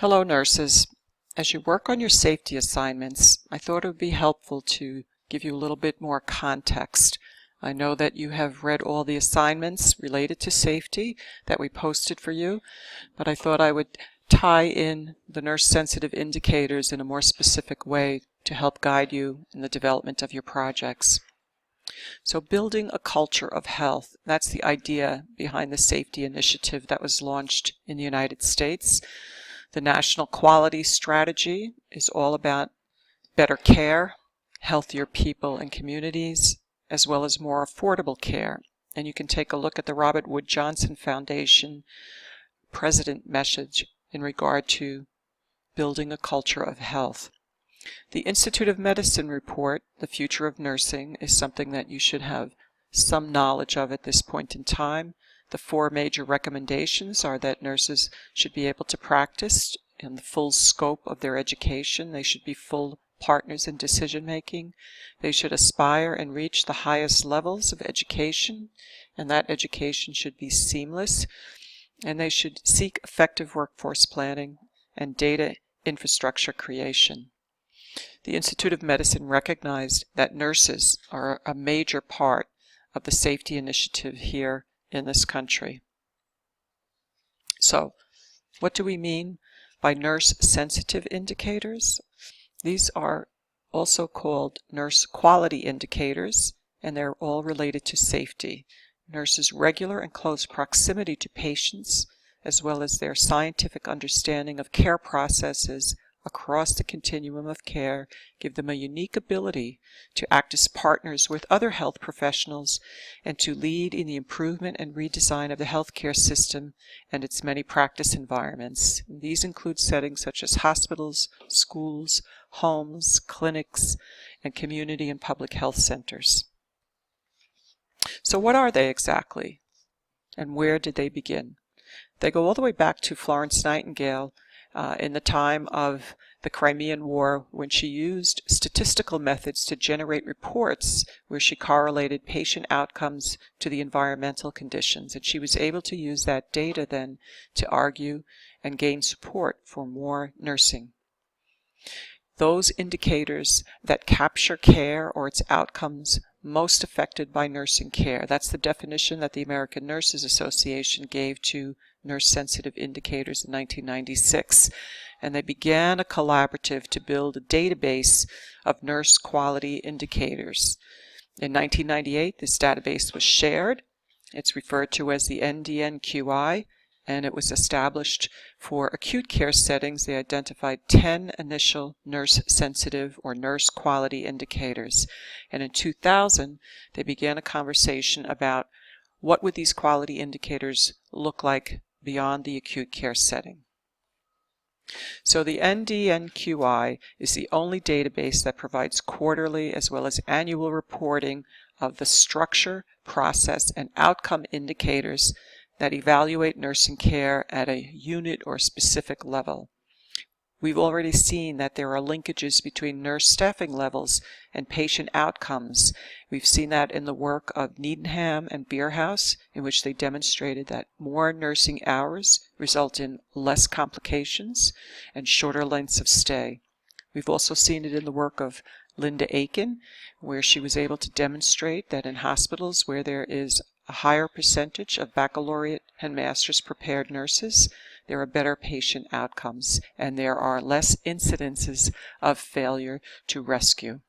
Hello, nurses. As you work on your safety assignments, I thought it would be helpful to give you a little bit more context. I know that you have read all the assignments related to safety that we posted for you, but I thought I would tie in the nurse-sensitive indicators in a more specific way to help guide you in the development of your projects. So building a culture of health, that's the idea behind the safety initiative that was launched in the United States. The National Quality Strategy is all about better care, healthier people and communities, as well as more affordable care. And you can take a look at the Robert Wood Johnson Foundation President message in regard to building a culture of health. The Institute of Medicine report, The Future of Nursing, is something that you should have some knowledge of at this point in time. The four major recommendations are that nurses should be able to practice in the full scope of their education. They should be full partners in decision making. They should aspire and reach the highest levels of education, and that education should be seamless. And they should seek effective workforce planning and data infrastructure creation. The Institute of Medicine recognized that nurses are a major part of the safety initiative here in this country. So, what do we mean by nurse-sensitive indicators? These are also called nurse quality indicators, and they're all related to safety. Nurses' regular and close proximity to patients, as well as their scientific understanding of care processes across the continuum of care, give them a unique ability to act as partners with other health professionals and to lead in the improvement and redesign of the healthcare system and its many practice environments. These include settings such as hospitals, schools, homes, clinics, and community and public health centers. So what are they exactly, and where did they begin? They go all the way back to Florence Nightingale in the time of the Crimean War, when she used statistical methods to generate reports where she correlated patient outcomes to the environmental conditions. And she was able to use that data then to argue and gain support for more nursing. Those indicators that capture care or its outcomes most affected by nursing care. That's the definition that the American Nurses Association gave to nurse-sensitive indicators in 1996. And they began a collaborative to build a database of nurse quality indicators. In 1998, this database was shared. It's referred to as the NDNQI, and it was established for acute care settings. They identified 10 initial nurse-sensitive or nurse quality indicators. And in 2000, they began a conversation about what would these quality indicators look like beyond the acute care setting. So the NDNQI is the only database that provides quarterly as well as annual reporting of the structure, process, and outcome indicators that evaluate nursing care at a unit or specific level. We've already seen that there are linkages between nurse staffing levels and patient outcomes. We've seen that in the work of Needham and Bierhaus, in which they demonstrated that more nursing hours result in less complications and shorter lengths of stay. We've also seen it in the work of Linda Aiken, where she was able to demonstrate that in hospitals where there is a higher percentage of baccalaureate and master's prepared nurses, there are better patient outcomes, and there are less incidences of failure to rescue.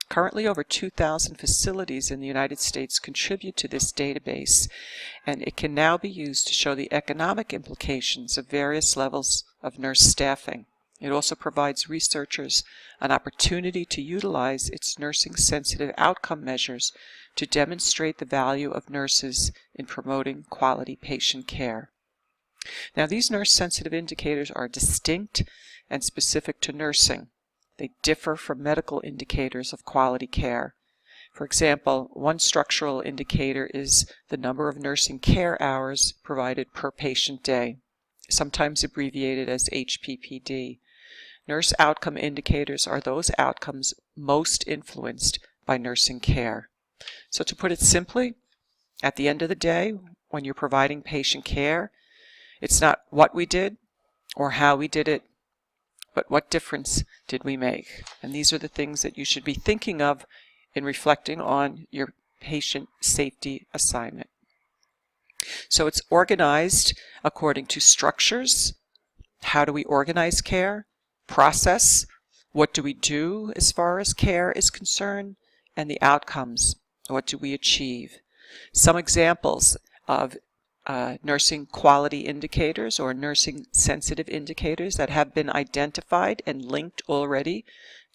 Currently, over 2,000 facilities in the United States contribute to this database, and it can now be used to show the economic implications of various levels of nurse staffing. It also provides researchers an opportunity to utilize its nursing-sensitive outcome measures to demonstrate the value of nurses in promoting quality patient care. Now, these nurse-sensitive indicators are distinct and specific to nursing. They differ from medical indicators of quality care. For example, one structural indicator is the number of nursing care hours provided per patient day, sometimes abbreviated as HPPD. Nurse outcome indicators are those outcomes most influenced by nursing care. So to put it simply, at the end of the day, when you're providing patient care, it's not what we did or how we did it, but what difference did we make? And these are the things that you should be thinking of in reflecting on your patient safety assignment. So it's organized according to structures. How do we organize care? Process. What do we do as far as care is concerned? And the outcomes. What do we achieve? Some examples of nursing quality indicators or nursing sensitive indicators that have been identified and linked already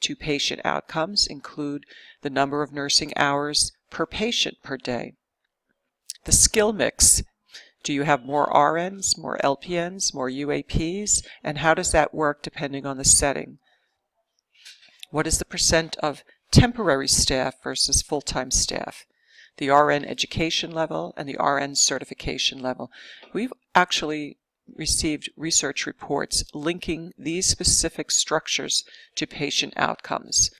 to patient outcomes include the number of nursing hours per patient per day. The skill mix. Do you have more RNs, more LPNs, more UAPs? And how does that work depending on the setting? What is the percent of temporary staff versus full-time staff? The RN education level and the RN certification level. We've actually received research reports linking these specific structures to patient outcomes.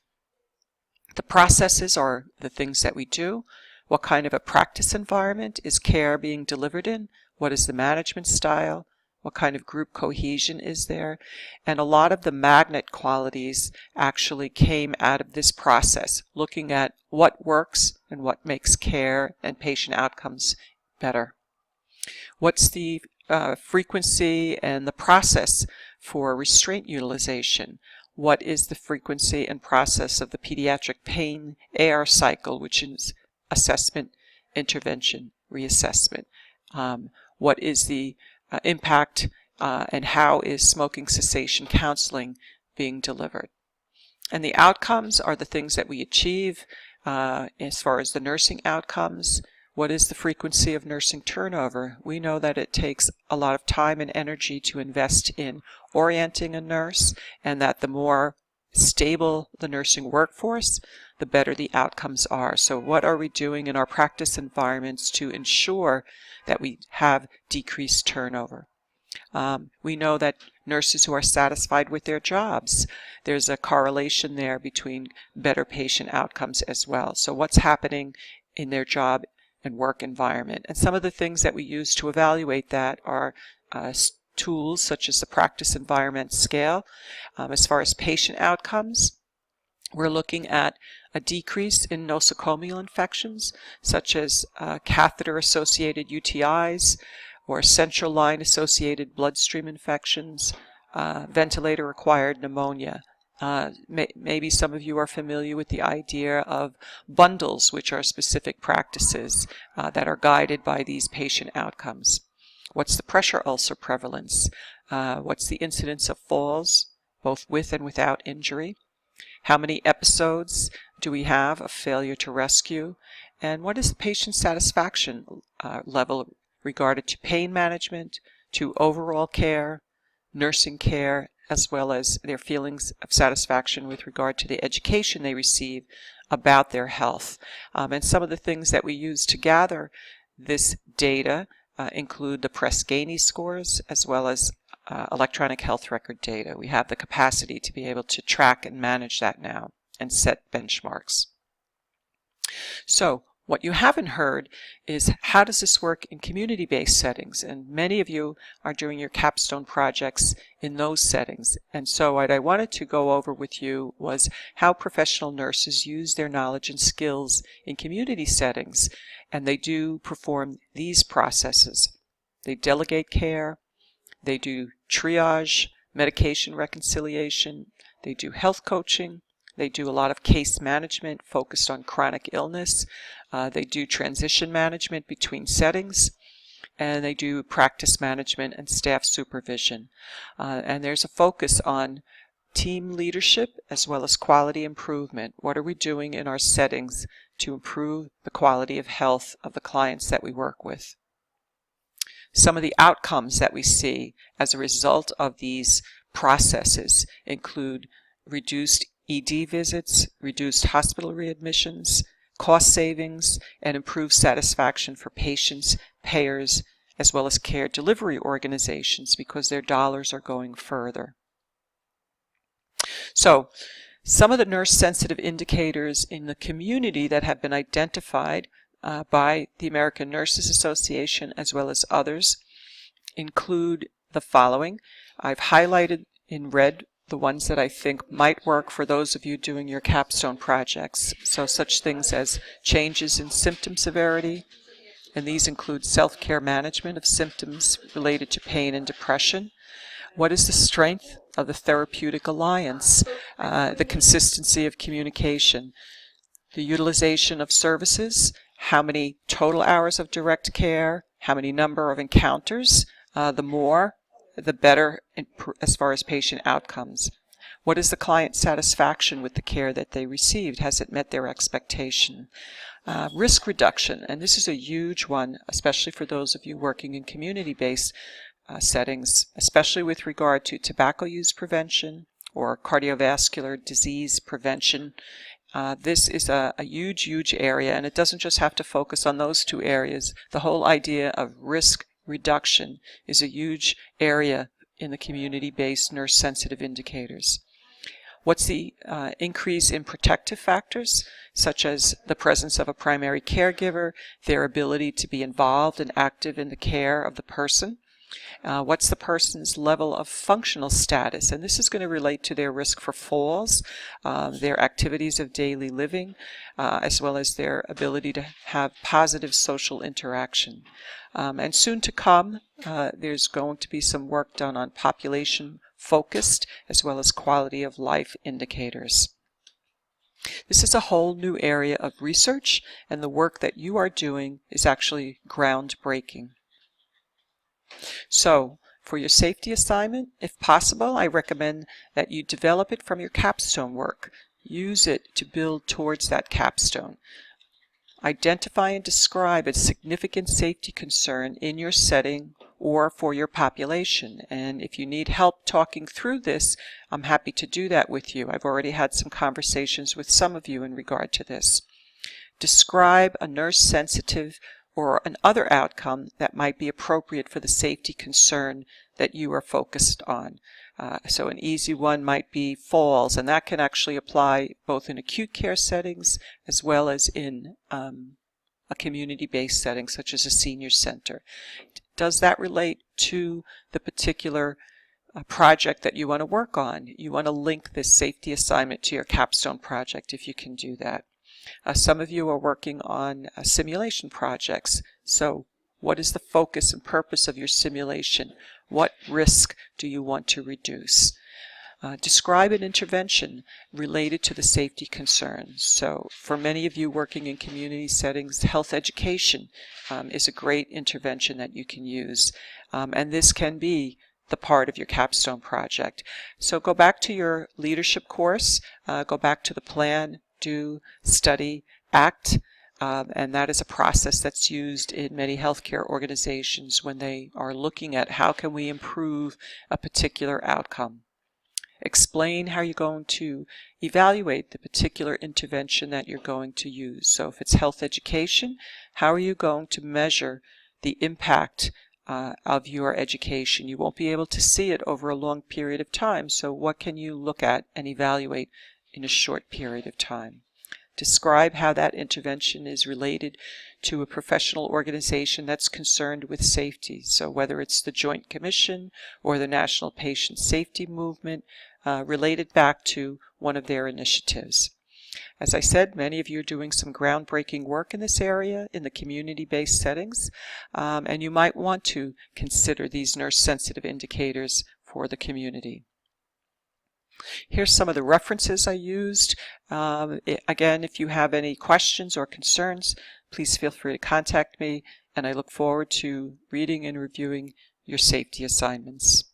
The processes are the things that we do. What kind of a practice environment is care being delivered in? What is the management style? What kind of group cohesion is there? And a lot of the magnet qualities actually came out of this process, looking at what works and what makes care and patient outcomes better. What's the frequency and the process for restraint utilization? What is the frequency and process of the pediatric pain AR cycle, which is assessment, intervention, reassessment? What is the impact and how is smoking cessation counseling being delivered? And the outcomes are the things that we achieve as far as the nursing outcomes. What is the frequency of nursing turnover? We know that it takes a lot of time and energy to invest in orienting a nurse, and that the more stable the nursing workforce, the better the outcomes are. So what are we doing in our practice environments to ensure that we have decreased turnover? We know that nurses who are satisfied with their jobs, there's a correlation there between better patient outcomes as well. So what's happening in their job and work environment? And some of the things that we use to evaluate that are tools such as the practice environment scale. As far as patient outcomes, we're looking at a decrease in nosocomial infections, such as catheter-associated UTIs or central line-associated bloodstream infections, ventilator-acquired pneumonia. Maybe some of you are familiar with the idea of bundles, which are specific practices that are guided by these patient outcomes. What's the pressure ulcer prevalence? What's the incidence of falls, both with and without injury? How many episodes do we have of failure to rescue? And what is the patient satisfaction level regarded to pain management, to overall care, nursing care, as well as their feelings of satisfaction with regard to the education they receive about their health? And some of the things that we use to gather this data include the Press-Ganey scores as well as electronic health record data. We have the capacity to be able to track and manage that now and set benchmarks. So what you haven't heard is how does this work in community-based settings? And many of you are doing your capstone projects in those settings. And so what I wanted to go over with you was how professional nurses use their knowledge and skills in community settings. And they do perform these processes. They delegate care, they do triage, medication reconciliation, they do health coaching, they do a lot of case management focused on chronic illness, they do transition management between settings, and they do practice management and staff supervision. And there's a focus on team leadership as well as quality improvement. What are we doing in our settings to improve the quality of health of the clients that we work with? Some of the outcomes that we see as a result of these processes include reduced ED visits, reduced hospital readmissions, cost savings, and improved satisfaction for patients, payers, as well as care delivery organizations because their dollars are going further. So, some of the nurse-sensitive indicators in the community that have been identified by the American Nurses Association as well as others include the following. I've highlighted in red the ones that I think might work for those of you doing your capstone projects. So such things as changes in symptom severity, and these include self-care management of symptoms related to pain and depression. What is the strength of the therapeutic alliance, the consistency of communication, the utilization of services, how many total hours of direct care, how many number of encounters, the more, the better as far as patient outcomes. What is the client satisfaction with the care that they received? Has it met their expectation? Risk reduction, and this is a huge one, especially for those of you working in community-based settings, especially with regard to tobacco use prevention or cardiovascular disease prevention. This is a huge, huge area, and it doesn't just have to focus on those two areas. The whole idea of risk reduction is a huge area in the community-based nurse-sensitive indicators. What's the increase in protective factors, such as the presence of a primary caregiver, their ability to be involved and active in the care of the person? What's the person's level of functional status? And this is going to relate to their risk for falls, their activities of daily living, as well as their ability to have positive social interaction. And soon to come, there's going to be some work done on population-focused as well as quality of life indicators. This is a whole new area of research, and the work that you are doing is actually groundbreaking. So, for your safety assignment, if possible, I recommend that you develop it from your capstone work. Use it to build towards that capstone. Identify and describe a significant safety concern in your setting or for your population. And if you need help talking through this, I'm happy to do that with you. I've already had some conversations with some of you in regard to this. Describe a nurse-sensitive or an other outcome that might be appropriate for the safety concern that you are focused on. So an easy one might be falls, and that can actually apply both in acute care settings as well as in a community-based setting such as a senior center. Does that relate to the particular project that you want to work on? You want to link this safety assignment to your capstone project if you can do that. Some of you are working on simulation projects. So what is the focus and purpose of your simulation? What risk do you want to reduce? Describe an intervention related to the safety concerns. So for many of you working in community settings, health education is a great intervention that you can use. And this can be the part of your capstone project. So go back to your leadership course, go back to the plan, do, study, act, and that is a process that's used in many healthcare organizations when they are looking at how can we improve a particular outcome. Explain how you're going to evaluate the particular intervention that you're going to use. So if it's health education, how are you going to measure the impact of your education? You won't be able to see it over a long period of time, so what can you look at and evaluate in a short period of time? Describe how that intervention is related to a professional organization that's concerned with safety. So whether it's the Joint Commission or the National Patient Safety Movement, related back to one of their initiatives. As I said, many of you are doing some groundbreaking work in this area in the community-based settings, and you might want to consider these nurse-sensitive indicators for the community. Here's some of the references I used. Again, if you have any questions or concerns, please feel free to contact me, and I look forward to reading and reviewing your safety assignments.